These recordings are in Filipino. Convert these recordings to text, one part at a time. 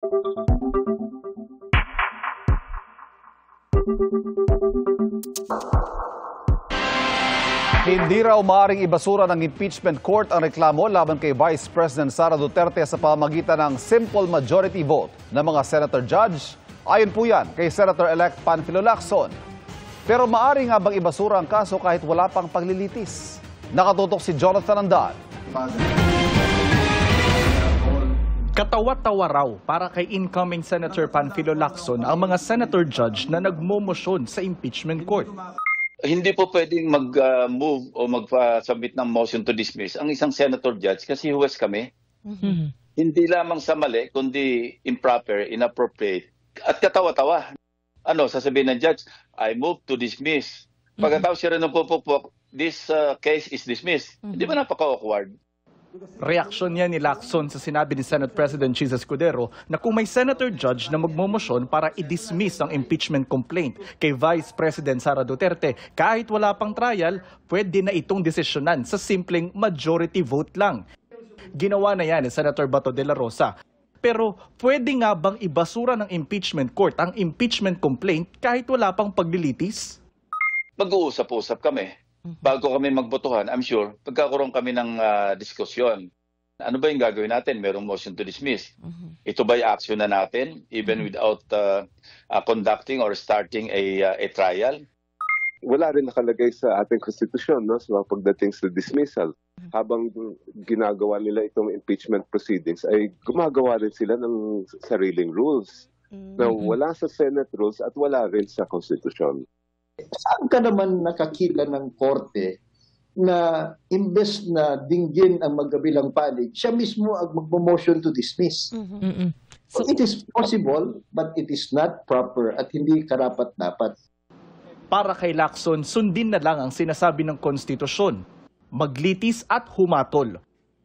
Hindi raw maaaring ibasura ng impeachment court ang reklamo laban kay Vice President Sara Duterte sa pamamagitan ng simple majority vote ng mga senator judge. Ayon po yan kay Senator-elect Panfilo Lacson. Pero maaari nga bang ibasura ang kaso kahit wala pang paglilitis? Nakatutok si Jonathan Andal. Katawa-tawa raw para kay incoming Senator Panfilo Lacson ang mga senator judge na nagmomosyon sa impeachment court. Hindi po pwedeng mag-move o mag-submit ng motion to dismiss ang isang senator judge kasi huwes kami. Hindi lamang sa mali, kundi improper, inappropriate. At katawa-tawa. Sasabihin ng judge, I move to dismiss. Pagkatapos siya rin ng pupupok, this case is dismissed. Hindi ba napaka-awkward? Reaksyon niya ni Lacson sa sinabi ni Senate President Chis Escudero na kung may senator judge na magmomosyon para i-dismiss ang impeachment complaint kay Vice President Sara Duterte, kahit wala pang trial, pwede na itong desisyonan sa simpleng majority vote lang. Ginawa na yan ni Senator Bato de la Rosa. Pero pwede nga bang ibasura ng impeachment court ang impeachment complaint kahit wala pang paglilitis? Mag-uusap-usap kami. Bago kami magbotohan, I'm sure, pagkakaroon kami ng diskusyon. Ano ba yung gagawin natin? Merong motion to dismiss. Ito ba yung action na natin, even without conducting or starting a trial? Wala rin nakalagay sa ating konstitusyon, no, sa pagdating sa dismissal. Habang ginagawa nila itong impeachment proceedings, ay gumagawa rin sila ng sariling rules na wala sa Senate rules at wala rin sa konstitusyon. Saan ka naman nakakita ng korte na imbes na dinggin ang magkabilang panig, siya mismo ang magmo-motion to dismiss? So it is possible, but it is not proper at hindi karapat-dapat. Para kay Lacson, sundin na lang ang sinasabi ng konstitusyon, maglitis at humatol.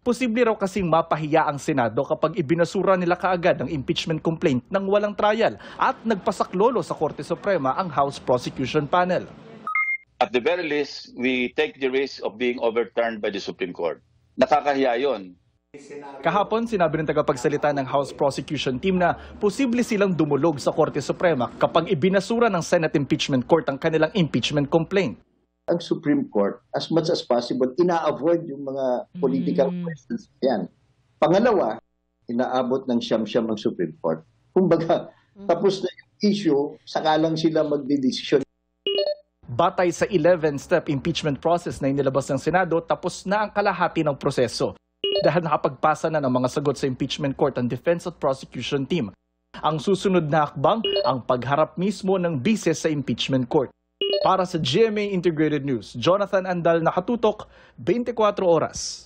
Posible raw kasing mapahiya ang Senado kapag ibinasura nila kaagad ang impeachment complaint nang walang trial at nagpasaklolo sa Korte Suprema ang House Prosecution Panel. At the very least, we take the risk of being overturned by the Supreme Court. Nakakahiya yun. Kahapon, sinabi ng tagapagsalita ng House Prosecution Team na posible silang dumulog sa Korte Suprema kapag ibinasura ng Senate Impeachment Court ang kanilang impeachment complaint. Ang Supreme Court, as much as possible, ina-avoid yung mga political questions yan. Pangalawa, inaabot ng siyam-siyam ang Supreme Court. Kumbaga, tapos na yung issue, saka lang sila magdidesisyon. Batay sa 11-step impeachment process na inilabas ng Senado, tapos na ang kalahati ng proseso. Dahil nakapagpasa na ng mga sagot sa impeachment court ang defense at prosecution team. Ang susunod na hakbang, ang pagharap mismo ng bises sa impeachment court. Para sa GMA Integrated News, Jonathan Andal, nakatutok, 24 oras.